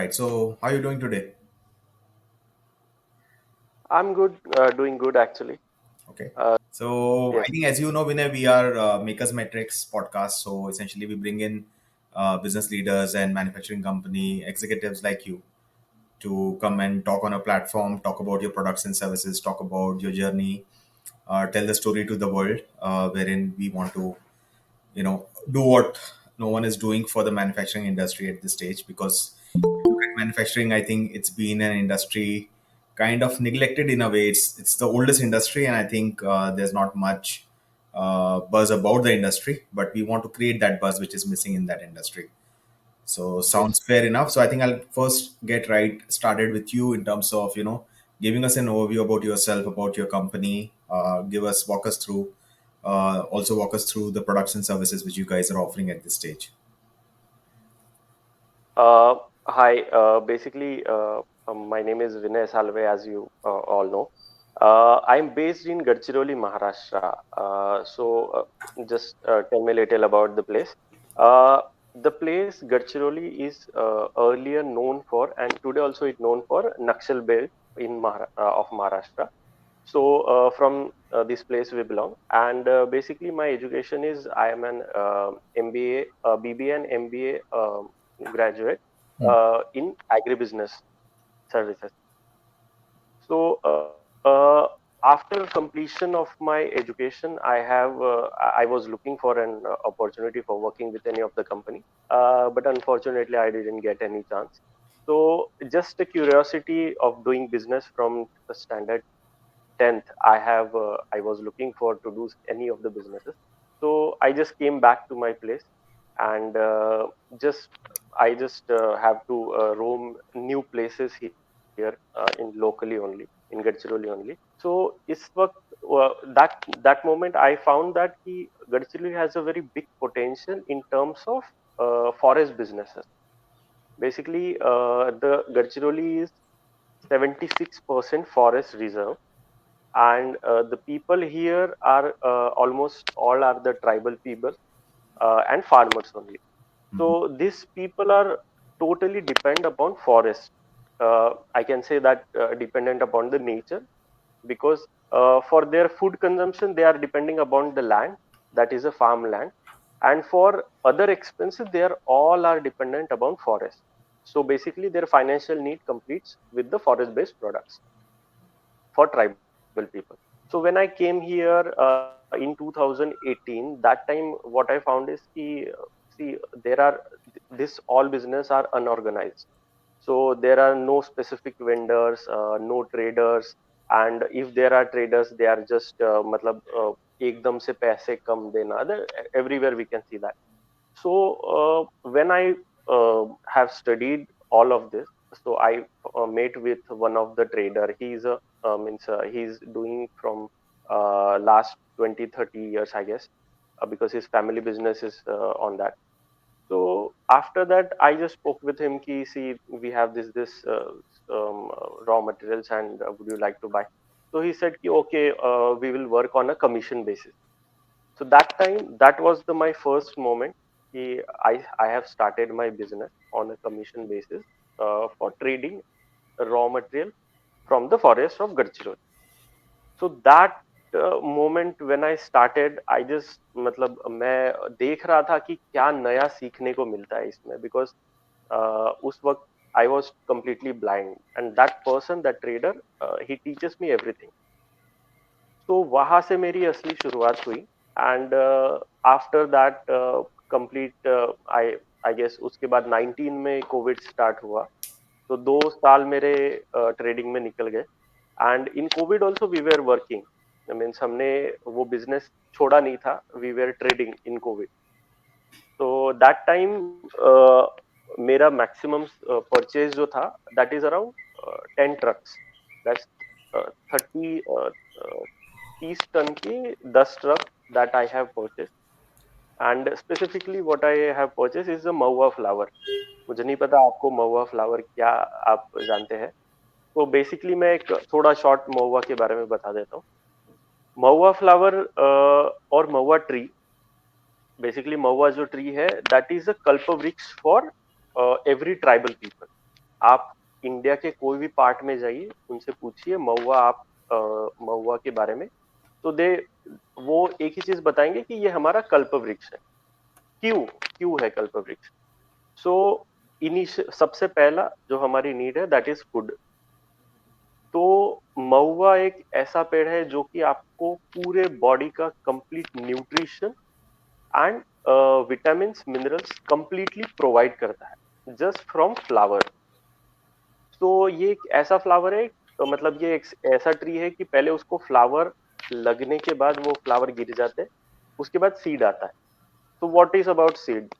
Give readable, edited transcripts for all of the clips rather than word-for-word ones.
right. So, how are you doing today? I'm good, doing good actually. Okay. Uh, So, I yes. think as you know, Vinay, we are Makers Metrics podcast. So, essentially, we bring in business leaders and manufacturing company executives like you to come and talk on a platform, talk about your products and services, talk about your journey, tell the story to the world, wherein we want to do what no one is doing for the manufacturing industry at this stage, because look at manufacturing, I think it's been an industry kind of neglected in a way. It's the oldest industry, and I think there's not much buzz about the industry, but we want to create that buzz which is missing in that industry. So Yes. sounds fair enough. So I think I'll first get right started with you in terms of giving us an overview about yourself, about your company. Walk us through, also walk us through the products and services which you guys are offering at this stage. Uh, Hi. My name is Vinay Salve, as you all know. I'm based in Gadchiroli, Maharashtra. Just tell me a little about the place. Uh, the place Gadchiroli is earlier known for, and today also it known for Nakshal belt of Maharashtra. From this place we belong, and basically my education is I am an MBA, BBA and MBA graduate in agribusiness services. So after completion of my education, I was looking for an opportunity for working with any of the company, but unfortunately I didn't get any chance. So just a curiosity of doing business from the standard 10th, I was looking for to do any of the businesses. So I just came back to my place, and just I just have to roam new places here in locally only, in Gadchiroli only. So इस वक्त that moment I found that Gadchiroli has a very big potential in terms of forest businesses. Basically, the Gadchiroli is 76% forest reserve, and the people here are almost all are the tribal people and farmers only. Mhm. So these people are totally depend upon forest. I can say that dependent upon the nature, because for their food consumption they are depending upon the land, that is a farmland, and for other expenses they are all are dependent upon forest. So basically their financial need completes with the forest based products for tribal people. So when I came here in 2018, that time what I found is see there are this all business are unorganized. So there are no specific vendors, no traders, and if there are traders, they are just एकदम से पैसे कम देना. Everywhere we can see that. So when I have studied all of this, so I met with one of the trader. He's a means he's doing from last 20-30 years, I guess, because his family business is on that. So after that, I just spoke with him. Ki, see, we have raw materials, and would you like to buy? So he said, ki, okay, we will work on a commission basis. So that time, that was my first moment. I have started my business on a commission basis for trading raw material from the forest of Gadchiroli. So that moment when I started, I just मतलब मैं देख रहा था कि क्या नया सीखने को मिलता है इसमें, because उस वक्त I was completely blind, and that person, that trader, he teaches me everything. तो वहां से मेरी असली शुरुआत हुई, and after that complete I I guess उसके बाद 19 में कोविड स्टार्ट हुआ. तो 2 साल मेरे ट्रेडिंग में निकल गए, and in Covid also we were working. Means हमने वो बिजनेस छोड़ा नहीं था, we were trading in Covid. तो दैट टाइम मेरा मैक्सिमम परचेज जो था, that is around 10 trucks. That's 30 30 ton की 10 truck that I have purchase. And specifically what I have purchase is the mahua flower. मुझे नहीं पता आपको महुआ फ्लावर क्या आप जानते हैं. तो बेसिकली मैं एक थोड़ा शॉर्ट महुआ के बारे में बता देता हूँ. महुआ फ्लावर और महुआ ट्री, बेसिकली महुआ जो ट्री है, दैट इज अ कल्प वृक्ष फॉर एवरी ट्राइबल पीपल. आप इंडिया के कोई भी पार्ट में जाइए, उनसे पूछिए महुआ आप महुआ के बारे में, तो वो एक ही चीज बताएंगे कि ये हमारा कल्प वृक्ष है। क्यों क्यों है कल्प वृक्ष? सो सबसे पहला जो हमारी नीड है दैट इज फूड। तो महुआ एक ऐसा पेड़ है जो कि आपको पूरे बॉडी का complete nutrition and vitamin minerals completely provide करता है जस्ट फ्रॉम फ्लावर। तो ये एक ऐसा फ्लावर है, तो मतलब ये एक ऐसा ट्री है कि पहले उसको फ्लावर लगने के बाद वो फ्लावर गिर जाते हैं, उसके बाद सीड आता है। तो what is about seed?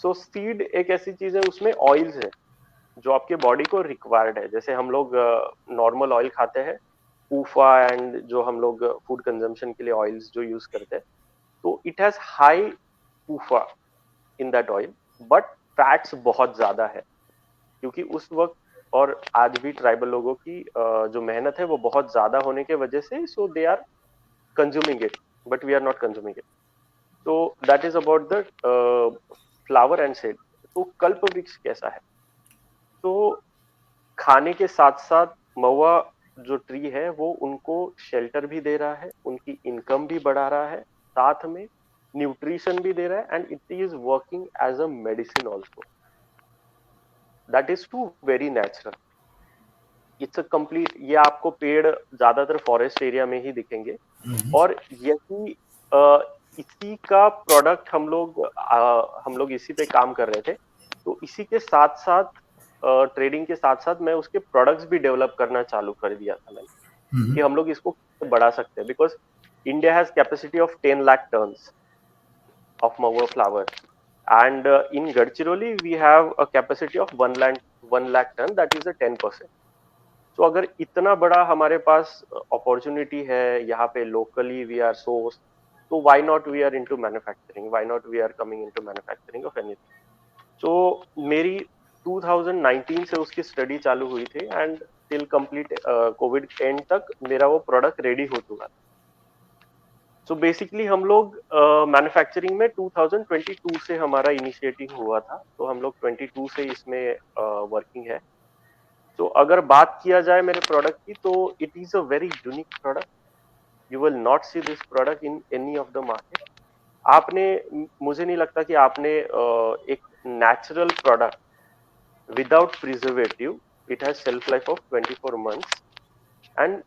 So seed एक ऐसी चीज है, उसमें ऑयल्स है जो आपके बॉडी को रिक्वायर्ड है। जैसे हम लोग नॉर्मल ऑयल खाते हैं, ऊफा एंड जो हम लोग फूड कंजम्पशन के लिए ऑयल्स जो यूज करते हैं, तो it has high PUFA in that oil, but fats बहुत ज्यादा है। क्योंकि उस वक्त और आज भी ट्राइबल लोगों की जो मेहनत है वो बहुत ज्यादा होने के वजह से, so they are consuming it, but we are not consuming it. तो that is about the flower and seed. तो कल्प वृक्ष कैसा है? तो खाने के साथ साथ महुआ जो ट्री है वो उनको शेल्टर भी दे रहा है, उनकी इनकम भी बढ़ा रहा है, साथ में न्यूट्रिशन भी दे रहा है, and it is working as a medicine also. That is too very natural. It's a complete, ये आपको पेड़ ज्यादातर फॉरेस्ट एरिया में ही दिखेंगे। और यही इसी का प्रोडक्ट हम लोग इसी पे काम कर रहे थे। तो इसी के साथ साथ ट्रेडिंग के साथ साथ मैं उसके प्रोडक्ट्स भी डेवलप करना चालू कर दिया था मैंने, कि हम लोग इसको बढ़ा सकते हैं। Because India has capacity of 10 lakh turns of Mahua flower, and in Gadchiroli we have a capacity of 1 lakh ton, that is a 10%. तो अगर इतना बड़ा हमारे पास अपॉर्चुनिटी है यहाँ पे, लोकली वी आर सोर्स, तो why not we are into manufacturing, why not we are coming into manufacturing of anything. तो मेरी 2019 से उसकी स्टडी चालू हुई थी, and till complete Covid end तक मेरा वो प्रोडक्ट रेडी हो चुका था। सो बेसिकली हम लोग मैन्युफैक्चरिंग में 2022 से हमारा इनिशिएटिव हुआ था, तो हम लोग 22 से इसमें वर्किंग है। तो अगर बात किया जाए मेरे प्रोडक्ट की, तो it is a very unique product. You will not see this product in any of the market. आपने मुझे नहीं लगता कि आपने एक natural product without preservative, it has shelf life of 24 months, and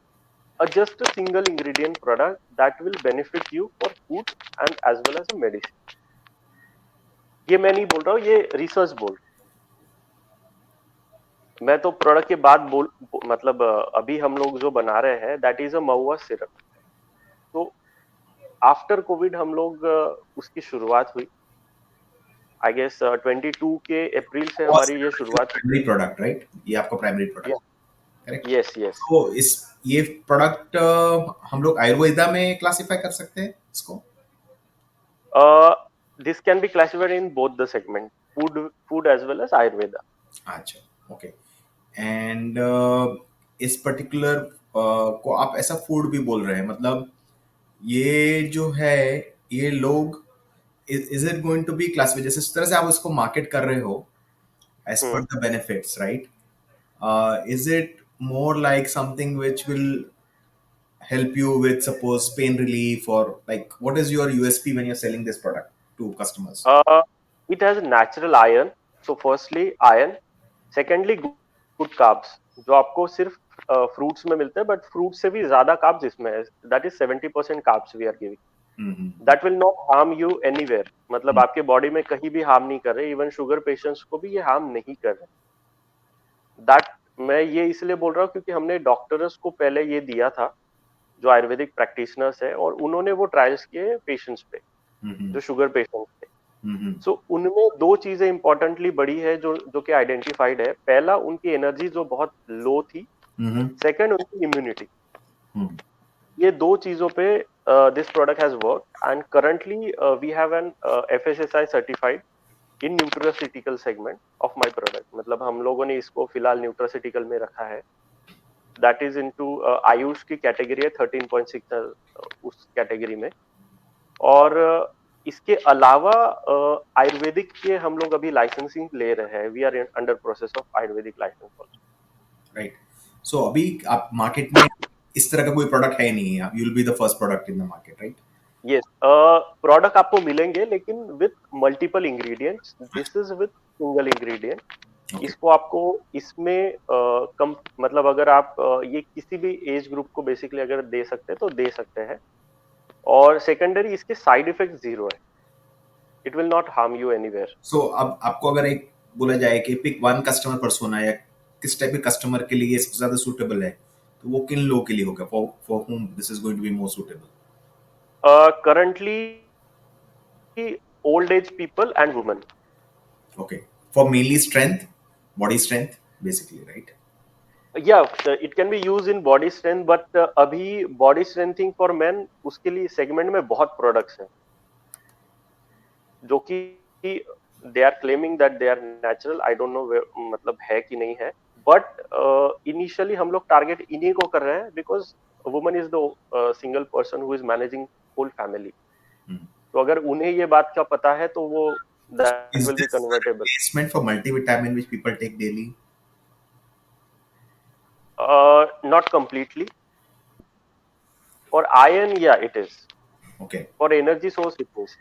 just a single ingredient product that will benefit you for food and as well as a medicine। ये मैं नहीं बोल रहा हूँ, ये रिसर्च बोल, मैं तो प्रोडक्ट के बाद मतलब अभी हम लोग जो बना रहे हैं that is a Mahua syrup. तो आफ्टर कोविड हम लोग उसकी शुरुआत हुई। आई गेस 22 के अप्रैल से हमारी ये शुरुआत हुई। प्राइमरी प्रोडक्ट राइट, ये आपका primary product, correct? Yes yes. तो इस ये प्रोडक्ट हम लोग आयुर्वेदा में क्लासिफाई कर सकते हैं इसको? This can be classified in both the segment, food as well as Ayurveda. अच्छा, ओके। एंड इस पर्टिकुलर को आप ऐसा फूड भी बोल रहे हैं, मतलब ये जो है, ये लोग, is it going to be classified जैसे इस तरह से आप उसको मार्केट कर रहे हो as per the benefits, right? Is it more like something which will help you with suppose pain relief, or like what is your USP when you're selling this product to customers? It has natural iron. So firstly iron, secondly good carbs जो आपको सिर्फ fruits में मिलते हैं, but fruit से भी ज्यादा carbs इसमें है, that is 70% carbs we are giving. Mm-hmm. That will not harm you anywhere, मतलब आपके बॉडी में कहीं भी हार्म नहीं कर रहे, इवन शुगर पेशेंट्स को भी ये हार्म नहीं कर रहे। दैट, मैं ये इसलिए बोल रहा हूँ क्योंकि हमने डॉक्टर्स को पहले ये दिया था, जो आयुर्वेदिक प्रैक्टिशनर्स है, और उन्होंने वो ट्रायल्स किए पेशेंट्स पे, Mm-hmm. जो शुगर पेशेंट्स थे। Mm-hmm. सो उनमें दो चीजें इंपॉर्टेंटली बड़ी है जो जो कि आइडेंटिफाइड है। पहला, उनकी एनर्जी जो बहुत लो थी। Mm-hmm. सेकंड, उनकी इम्यूनिटी। Mm-hmm. ये दो चीजों पे this product has work, and currently we have an FSSI certified in nutraceutical segment of my product. मतलब हम लोगों ने इसको फिलहाल न्यूट्रास्यूटिकल में रखा है, दैट इज इनटू आयुष की कैटेगरी है, 13.6 उस कैटेगरी में। और इसके अलावा आयुर्वेदिक के हम लोग अभी लाइसेंसिंग ले रहे हैं, we are under process of Ayurvedic license also. Right. So अभी आप मार्केट में इस तरह का कोई प्रोडक्ट है नहीं, you will be the first product in the market, right? Yes, product आपको मिलेंगे लेकिन with multiple ingredients, this is with single ingredient. Okay. इसको आपको इसमें कम मतलब अगर आप ये किसी भी एज ग्रुप को बेसिकली अगर दे सकते हैं तो दे सकते हैं। और सेकेंडरी इसके साइड इफेक्ट जीरो है, it will not harm you anywhere. So अब आपको अगर एक बोला जाए कि पिक वन कस्टमर पर्सोना, या किस टाइप के कस्टमर के लिए ये सबसे ज्यादा सूटेबल है, तो वो किन लोगों के लिए होगा, for whom this is going to be more suitable? Currently old age people and women. Okay. For mainly strength, body strength basically, right? या it can be use in body strength, but अभी body strengthing for men उसके लिए segment में बहुत products हैं जो कि they are claiming that they are natural. I don't know मतलब है कि नहीं है, बट इनिशियली हम लोग टारगेट इन्हीं को कर रहे हैं because woman is the single person who is managing whole family. तो अगर उन्हें ये बात का पता है तो वो that Is will be this a convertible. replacement for multivitamin which people take daily? Not completely. For iron या it is, Okay. For energy source it is.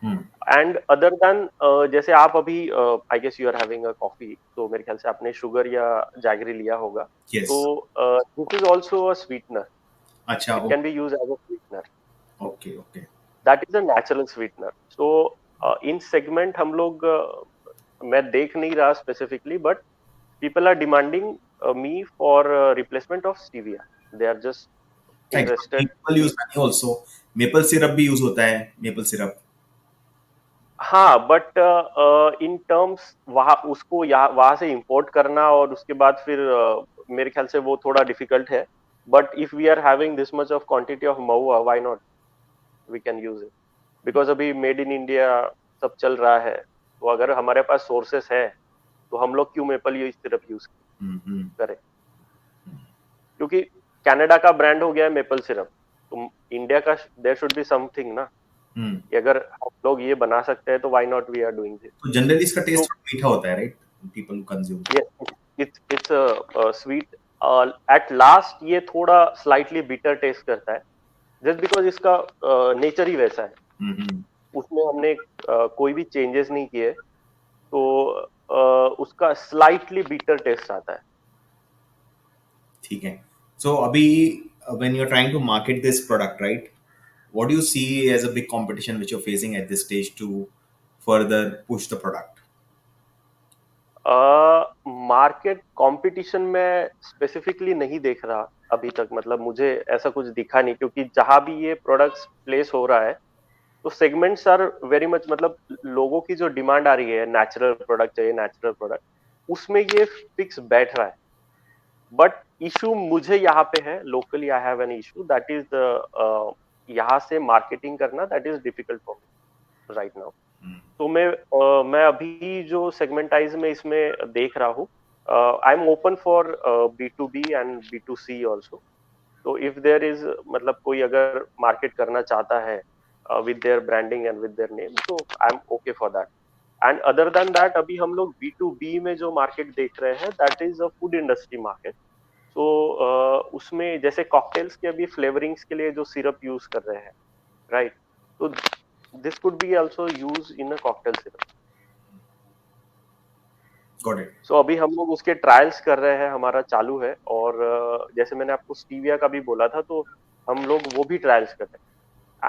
Hmm. And other than जैसे आप अभी I guess you are having a coffee, तो मेरे ख्याल से आपने sugar या जैगरी लिया होगा। तो Yes. This is also a sweetener, अच्छा। It can be use as a sweetener, okay okay. That is a natural sweetener. So in segment हम लोग मैं देख नहीं रहा specifically, but people are demanding me for replacement of stevia, they are just Right. Interested People use कि honey also. Maple syrup भी use होता है, मेपल सिरप। हाँ, बट इन टर्म्स वहाँ उसको यहाँ वहां से इंपोर्ट करना और उसके बाद फिर मेरे ख्याल से वो थोड़ा डिफिकल्ट है। But if we are having this much of quantity of mahua, why not, we can use it, because अभी मेड इन इंडिया सब चल रहा है। तो अगर हमारे पास सोर्सेस है तो हम लोग क्यों मेपल ये सिर्फ यूज हम्म। करें? क्योंकि कनाडा का ब्रांड हो गया है मेपल सिरप, तो इंडिया का देयर शुड बी समथिंग ना, हम्म। कि अगर हम लोग ये बना सकते हैं तो why not we are doing this. तो जनरली इसका तो टेस्ट मीठा होता है, right? People consume. yes, it's a sweet, at last ये थोड़ा slightly bitter टेस्ट करता है, just because इसका नेचर ही वैसा है, हम्म। उसमें हमने कोई भी चेंजेस नहीं किए, तो उसका स्लाइटली बिटर टेस्ट आता है। ठीक है। सो अभी when you're trying to market this product, right, what do you see as a big competition which you're facing at this stage to further push the product? Market competition में specifically नहीं देख रहा अभी तक, मतलब मुझे ऐसा कुछ दिखा नहीं, क्योंकि जहां भी ये प्रोडक्ट्स प्लेस हो रहा है तो सेगमेंट्स आर वेरी मच, मतलब लोगों की जो डिमांड आ रही है नेचुरल प्रोडक्ट चाहिए, नेचुरल प्रोडक्ट, उसमें ये फिक्स बैठ रहा है। बट इशू मुझे यहाँ पे है, locally I have an issue that is यहाँ से मार्केटिंग करना, that is difficult for me right now. तो मैं अभी जो सेगमेंटाइज में इसमें देख रहा हूँ, I am open for B2B and B2C also. तो इफ देयर इज, मतलब कोई अगर मार्केट करना चाहता है with their branding and with their name, तो I am okay for that. And other than that अभी हम लोग B2B में जो मार्केट देख रहे हैं that is a food industry market. तो उसमें जैसे कॉकटेल्स के अभी फ्लेवरिंग्स के लिए जो सिरप यूज कर रहे हैं, राइट, तो this could be also use in a cocktail syrup. Got it. सो अभी हम लोग उसके ट्रायल्स कर रहे हैं, हमारा चालू है। और जैसे मैंने आपको स्टीविया का भी बोला था, तो हम लोग वो भी ट्रायल्स कर रहे हैं।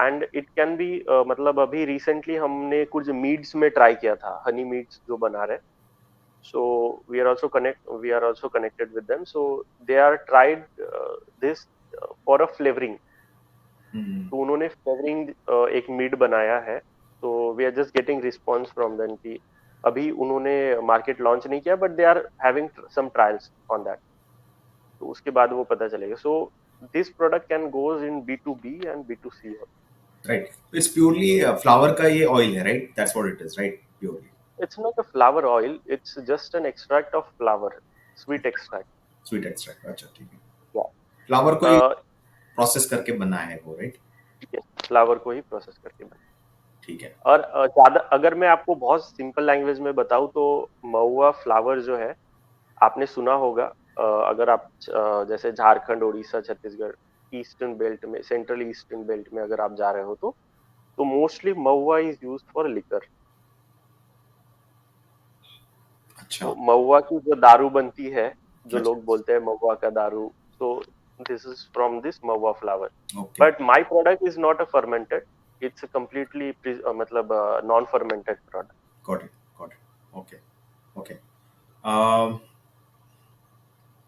एंड इट कैन बी, मतलब अभी रिसेंटली हमने कुछ मीड्स में ट्राई किया था, हनी मीड्स जो बना रहे। So we are also connected with them, so they are tried this for a flavouring. Hmm. तो उन्होंने फ्लेवरिंग एक मीड बनाया है, तो we are just getting response from them कि अभी उन्होंने मार्केट लॉन्च नहीं किया, but they are having some trials on that. तो उसके बाद वो पता चलेगा। So this product can goes in B2B and B2C। Right. तो इट्स प्योरली फ्लावर का ये ऑयल है, right? That's what it is, right? Purely it's not a flower oil, it's just an extract of flower, sweet extract. Sweet extract. अच्छा, ठीक है। या flower को process करके बना है वो, राइट? फ्लावर को ही प्रोसेस करके बना। ठीक है। और ज्यादा अगर मैं आपको बहुत सिंपल लैंग्वेज में बताऊं तो महुआ फ्लावर जो है, आपने सुना होगा। अगर आप जैसे झारखंड, उड़ीसा, छत्तीसगढ़, ईस्टर्न बेल्ट में, सेंट्रल ईस्टर्न बेल्ट में अगर आप जा रहे हो तो mostly Mahua is used for liquor. अच्छा। तो महुआ की जो दारू बनती है, जो अच्छा। लोग बोलते हैं महुआ का दारू, तो this is from this mahua flower. Okay. But my product is not a fermented, it's completely मतलब non fermented product. Got it. Got it. Okay. Okay. um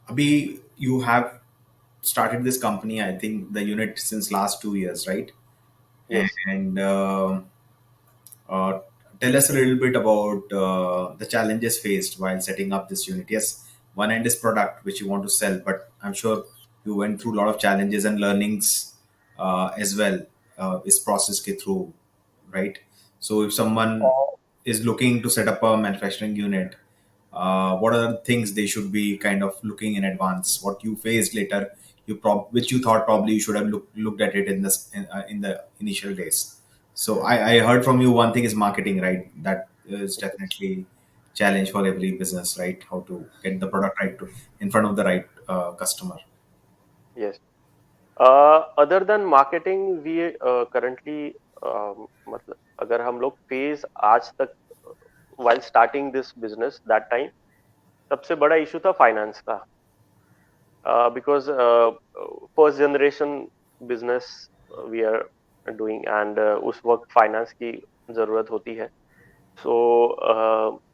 abhi, you have started this company, I think the unit, since last 2 years, right? Yes. And Uh, tell us a little bit about the challenges faced while setting up this unit. Yes, one end is product which you want to sell, but I'm sure you went through a lot of challenges and learnings as well. Is process ke through, right? So if someone is looking to set up a manufacturing unit, what are the things they should be kind of looking in advance? What you faced later, which you thought probably you should have looked at it in the initial days. So I heard from you one thing is marketing, right? That is definitely challenge for every business, right? How to get the product right in front of the right customer. Yes. Other than marketing, we currently, मतलब अगर हम लोग face आज तक while starting this business that time, सबसे बड़ा issue था finance का। Because first generation business we are doing, and उस वक्त फाइनेंस की जरूरत होती है। सो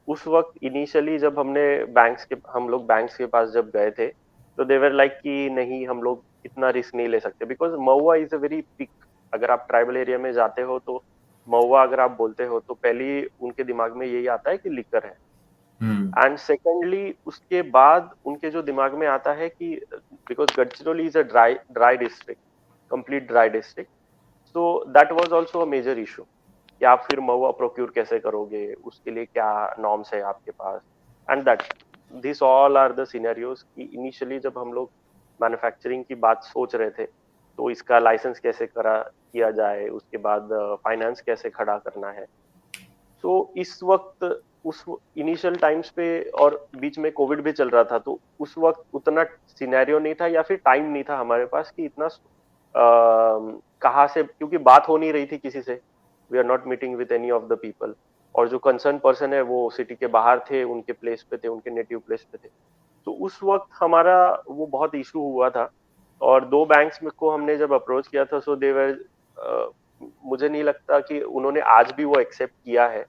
उस वक्त इनिशियली जब हम लोग बैंक्स के पास जब गए थे, तो देवर लाइक कि नहीं, हम लोग इतना रिस्क नहीं ले सकते, because mahua is a very pick. अगर आप ट्राइबल एरिया में जाते हो तो महुआ अगर आप बोलते हो तो पहली उनके दिमाग में यही आता है कि लिकर है। Hmm. एंड सेकेंडली उसके बाद उनके जो दिमाग में आता है कि because Gadchiroli is a dry dry district, complete dry district. So that was also a major issue कि आप फिर महुआ प्रोक्यूर कैसे करोगे, उसके लिए क्या नॉर्म्स है आपके पास। And that this all are the scenarios कि इनिशियली जब हम लोग मैन्युफैक्चरिंग की बात सोच रहे थे, तो इसका लाइसेंस कैसे करा किया जाए, उसके बाद फाइनेंस कैसे खड़ा करना है। तो इस वक्त, उस इनिशियल टाइम्स पे, और बीच में कोविड भी चल रहा था, तो उस वक्त उतना सिनेरियो नहीं था या फिर टाइम नहीं था हमारे पास कि इतना कहाँ से, क्योंकि बात हो नहीं रही थी किसी से। We are not meeting with any of the people, और जो कंसर्न पर्सन है वो सिटी के बाहर थे, उनके प्लेस पे थे, उनके नेटिव प्लेस पे थे। तो उस वक्त हमारा वो बहुत इशू हुआ था। और दो बैंक्स में को हमने जब अप्रोच किया था, सो देवर, मुझे नहीं लगता कि उन्होंने आज भी वो एक्सेप्ट किया है।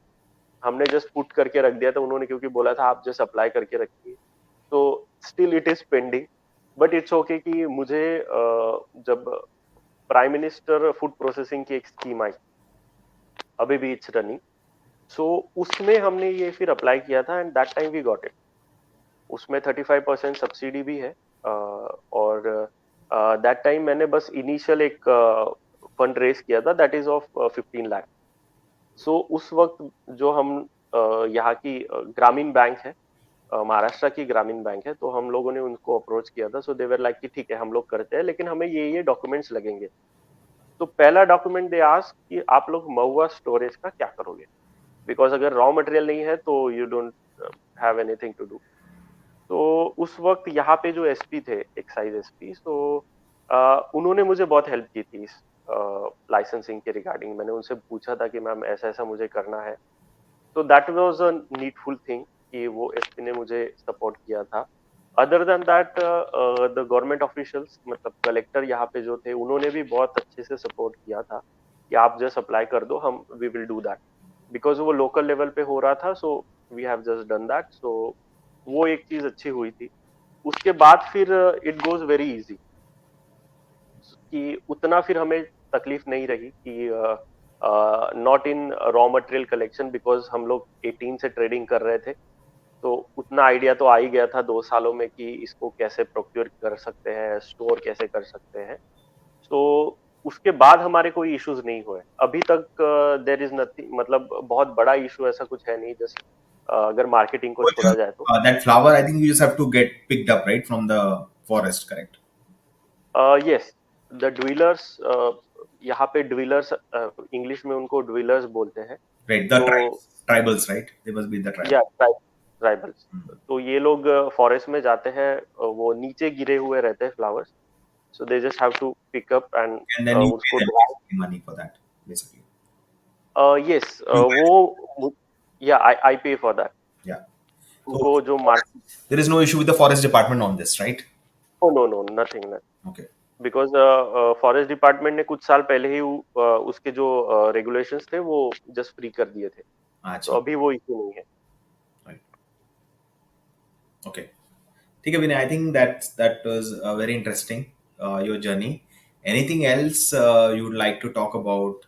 हमने जस्ट पुट करके रख दिया था, उन्होंने क्योंकि बोला था आप जस्ट अप्लाई करके रखिए। तो still it is pending, but it's okay कि मुझे जब प्राइम मिनिस्टर फूड प्रोसेसिंग की एक स्कीम आई, अभी भी इट्स रनिंग, सो उसमें हमने ये फिर अप्लाई किया था, and that time we got it. उसमें 35% सब्सिडी भी है। और दैट टाइम मैंने बस इनिशियल एक फंड रेज किया था, दैट इज ऑफ 15 लाख। सो उस वक्त जो हम यहाँ की ग्रामीण बैंक है, महाराष्ट्र की ग्रामीण बैंक है, तो हम लोगों ने उनको अप्रोच किया था। सो देवर लाइक कि ठीक है, हम लोग करते हैं, लेकिन हमें ये डॉक्यूमेंट्स लगेंगे। तो पहला डॉक्यूमेंट दे आस्क कि आप लोग महुआ स्टोरेज का क्या करोगे, बिकॉज अगर रॉ मटेरियल नहीं है तो you don't have anything to do. तो उस वक्त यहाँ पे जो एसपी थे, एक्साइज एसपी, सो उन्होंने मुझे बहुत हेल्प की थी इस लाइसेंसिंग के रिगार्डिंग। मैंने उनसे पूछा था कि मैम ऐसा ऐसा मुझे करना है। तो that was a needful thing कि वो एसपी ने मुझे सपोर्ट किया था। Other than that the government officials, मतलब कलेक्टर यहाँ पे जो थे, उन्होंने भी बहुत अच्छे से सपोर्ट किया था कि आप जस्ट अप्लाई कर दो, हम we will do that. Because वो लोकल लेवल पे हो रहा था, so we have just done that. सो वो एक चीज अच्छी हुई थी। उसके बाद फिर इट गोज वेरी इजी, कि उतना फिर हमें तकलीफ नहीं रही कि not in raw material collection, because हम लोग 18 से ट्रेडिंग कर रहे थे। तो उतना आइडिया तो आ ही गया था 2 सालों में कि इसको कैसे प्रोक्योर कर सकते हैं, स्टोर कैसे कर सकते हैं। तो उसके बाद हमारे कोई इश्यूज नहीं हुए अभी तक। देर इज नथिंग, मतलब बहुत बड़ा इशू ऐसा कुछ है नहीं, जस्ट अगर मार्केटिंग को But छोड़ा जाए तो। that flower, I think you just have to get picked up, right, from the forest, correct? Yes, the dealers, यहाँ पे ड्विलर्स, इंग्लिश में उनको ड्विलर्स बोलते हैं। Right. The तो tribals, right? They must be the tribe. या ट्राइबल्स, Hmm. तो ये लोग फॉरेस्ट में जाते हैं, वो नीचे गिरे हुए रहते हैं flowers, so they just have to pick up and And then you pay उसको them dry. basically money for that, basically. Yes, You guys, वो, या आई पे फॉर दैट, yeah. So उनको जो market. there is no issue with the forest department on this, right? Oh no no, nothing, Okay. Because forest department ने कुछ साल पहले ही उसके जो रेगुलेशंस थे वो जस्ट फ्री कर दिए थे, तो Acha. अभी वो इशू नहीं है। Right. Okay. ठीक है विनय, I think that was very interesting, your journey. Anything else you would like to talk about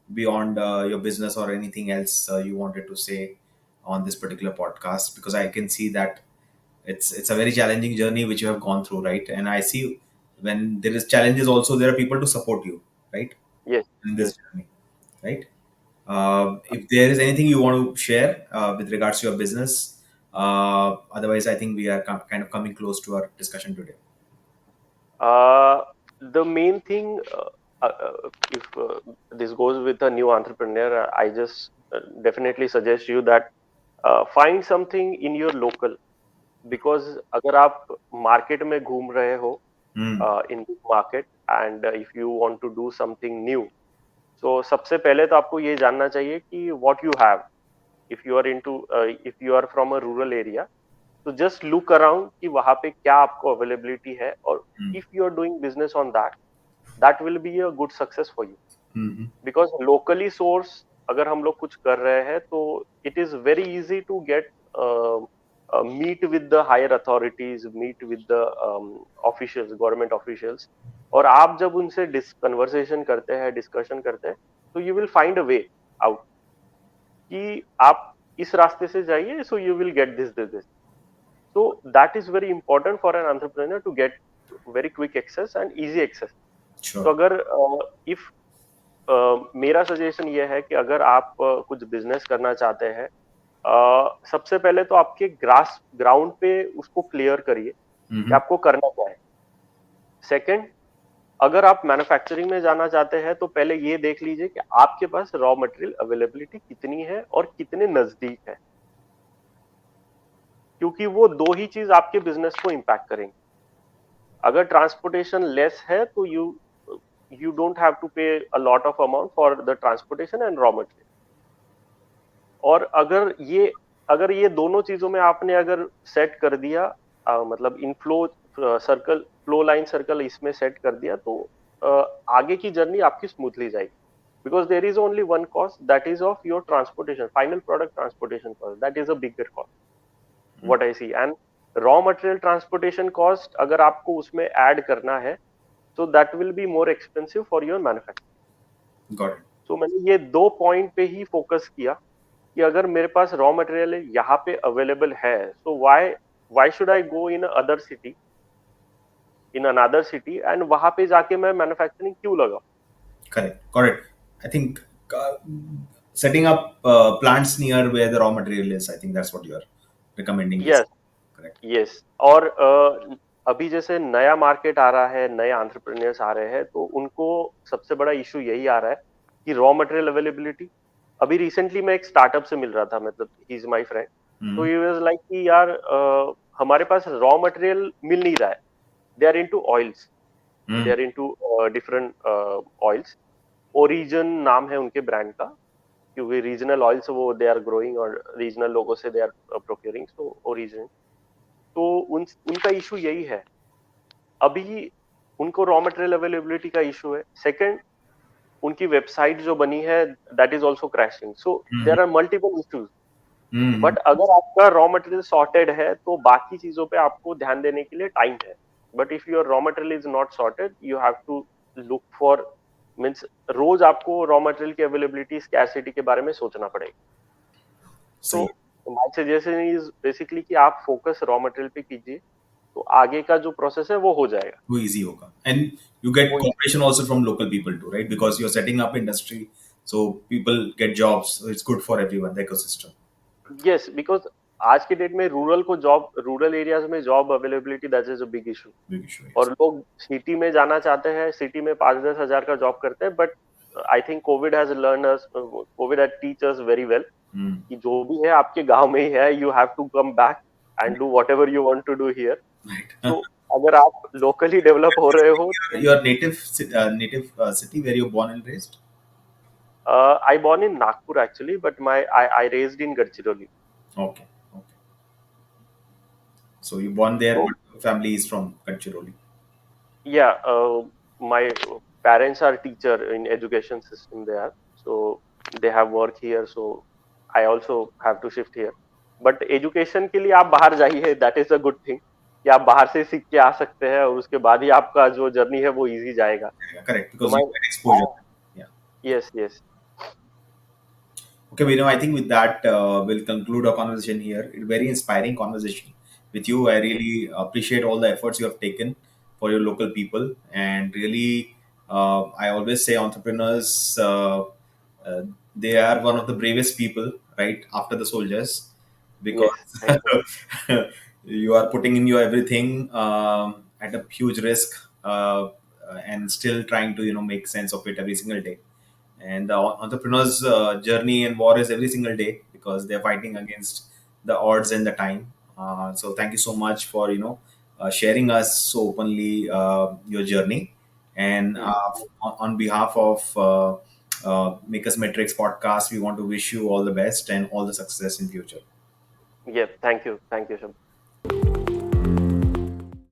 beyond your business, or anything else you wanted to say on this particular podcast? Because I can see that it's a very challenging journey which you have gone through, right? And I see when there is challenges also, there are people to support you, right, yes, in this yes. journey, right? If there is anything you want to share with regards to your business, otherwise I think we are kind of coming close to our discussion today. The main thing, if this goes with a new entrepreneur, I just definitely suggest you that find something in your local, because अगर आप market में घूम रहे हो, Hmm. in this market, and if you want to do something new, so सबसे पहले तो आपको ये जानना चाहिए कि what you have, if you are into if you are from a rural area, तो जस्ट लुक अराउंड कि वहां पे क्या आपको अवेलेबिलिटी है, और Hmm. If you are doing business on that, that will be a good success for you, Hmm. Because locally source अगर हम लोग कुछ कर रहे हैं तो it is very easy to get meet with the higher authorities, meet with the officials, government officials, और आप जब उनसे कन्वर्सेशन करते हैं, डिस्कशन करते हैं, तो you will find a way out कि आप इस रास्ते से जाइए, so you will get this. So that is very important for an entrepreneur to get very quick access and easy access. तो Sure. अगर if मेरा सजेशन ये है कि अगर आप कुछ बिजनेस करना चाहते हैं, सबसे पहले तो आपके ग्राउंड पे उसको क्लियर करिए कि Hmm. आपको करना क्या है। सेकंड, अगर आप मैन्युफैक्चरिंग में जाना चाहते हैं तो पहले ये देख लीजिए कि आपके पास रॉ मटेरियल अवेलेबिलिटी कितनी है और कितने नजदीक है, क्योंकि वो दो ही चीज आपके बिजनेस को इम्पैक्ट करेंगे। अगर ट्रांसपोर्टेशन लेस है तो यू डोंट हैव टू पे a lot of amount for the transportation and raw material. और अगर ये दोनों चीजों में आपने अगर सेट कर दिया, मतलब inflow circle, flow line circle इसमें सेट कर दिया, तो अ, आगे की जर्नी आपकी स्मूथली जाएगी, because there is only one cost, that is of your transportation, final product transportation cost, that is a bigger cost, what I see. And raw material transportation cost अगर आपको उसमें ऐड करना है, so that will be more expensive for your manufacturing. Got it. So मैंने ये दो point पे ही focus किया कि अगर मेरे पास रॉ मटेरियल यहाँ पे अवेलेबल है, so why should I go in other city, in another city, and वहां पे जाके मैं मैन्युफैक्चरिंग क्यों लगाऊं? Correct. Got it. I think setting up plants near where the raw material is, I think that's what you are recommending, yes, basically. Correct. Yes. और अभी जैसे नया मार्केट आ रहा है, नए एंटरप्रेन्योर्स आ रहे हैं, तो उनको सबसे बड़ा इशू यही आ रहा है कि रॉ मटेरियल अवेलेबिलिटी। अभी रिसेंटली मैं एक स्टार्टअप से मिल रहा था, मतलब ही इज माय फ्रेंड, तो Hmm. ही वाज लाइक कि यार हमारे पास रॉ मटेरियल मिल नहीं रहा है। They are into oils, they Hmm. Are into different oils. Origin नाम है उनके ब्रांड का, क्योंकि रीजनल ऑयल्स वो दे आर ग्रोइंग, और रीजनल लोगों से they are procuring, so origin. तो उनका इशू यही है अभी, उनको रॉ मटेरियल अवेलेबिलिटी का इशू है। सेकंड, उनकी वेबसाइट जो बनी है, that is also crashing, so Hmm. There are multiple issues. Hmm. But अगर आपका रॉ मटेरियल सॉर्टेड है तो बाकी चीजों पे आपको ध्यान देने के लिए टाइम है। But if your raw material is not sorted, you have to look for, means रोज आपको रॉ मटेरियल की अवेलेबिलिटी, स्कैरसिटी के बारे में सोचना पड़ेगा। सो सही है। माय सजेशन इज बेसिकली कि आप फोकस रॉ मटेरियल पे कीजिए, तो आगे का जो प्रोसेस है वो हो जाएगा। वो easy होगा, and you get वो cooperation also from local people too, right? Because you're setting up industry, so people get jobs, so it's good for everyone, the ecosystem. Yes, because आज की डेट में रूरल एरियाज में job availability that is a big issue. Big issue, और yes. लोग city में जाना चाहते हैं, सिटी में 5-10 हजार का जॉब करते हैं, but I think Covid has teach us very well Hmm. कि जो भी है आपके गांव में ही है, you have to come back and do whatever you want to do here. Right. तो अगर आप लोकली डेवलप हो रहे हो, Your native city where you're born and raised? I born in Nagpur actually, but I raised in Gadchiroli. Okay. Okay. So you born there, तो but your family is from Gadchiroli. yeah, my parents are teacher in education system there, so they have work here, so I also have to shift here. But education के लिए आप बाहर जाइए, that is a good thing कि आप बाहर से सीख के आ सकते हैं और उसके बाद ही आपका जो जर्नी है वो इजी जाएगा। Yeah, correct. तो Because you मैं get exposure. Yeah. Yes yes Okay, I think with that, we'll conclude our conversation here. A very inspiring conversation with you. I really appreciate all the efforts you have taken for your local people. And really, I always say entrepreneurs, uh, they are one of the bravest people, right, after the soldiers, yes, because thank you. you are putting in your everything at a huge risk, and still trying to, make sense of it every single day. And the entrepreneur's journey and war is every single day because they're fighting against the odds and the time. So thank you so much for sharing us so openly your journey. And on behalf of Makers Metrics podcast, we want to wish you all the best and all the success in future. Yeah, thank you, thank you.